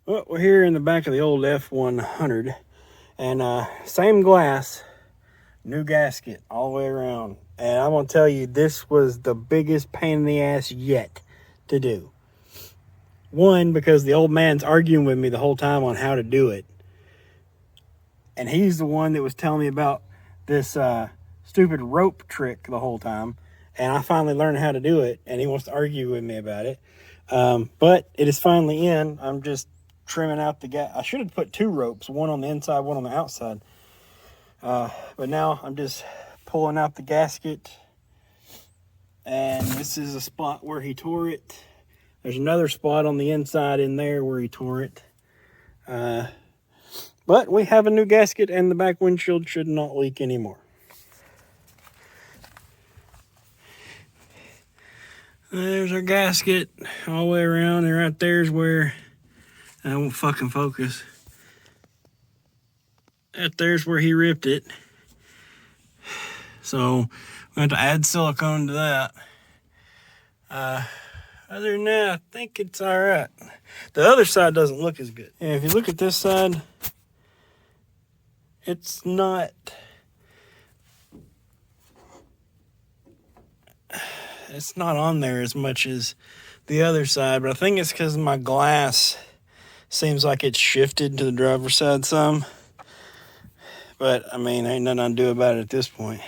Well, we're here in the back of the old F100, and same glass, new gasket all the way around. And I'm gonna tell you, this was the biggest pain in the ass yet to do. One, because the old man's arguing with me the whole time on how to do it, and he's the one that was telling me about this stupid rope trick the whole time. And I finally learned how to do it, and he wants to argue with me about it. But it is finally in. I'm just trimming out the gap. I should have put two ropes, one on the inside, one on the outside. But now I'm just pulling out the gasket, and this is a spot where he tore it. There's another spot on the inside in there where he tore it. But we have a new gasket, and the back windshield should not leak anymore. There's our gasket all the way around, and right there's where, I won't fucking focus. Right there's where he ripped it. So we have to add silicone to that. Other than that, I think it's all right. The other side doesn't look as good. And if you look at this side, it's not on there as much as the other side, but I think it's because my glass seems like it's shifted to the driver's side some. But I mean, ain't nothing I can do about it at this point.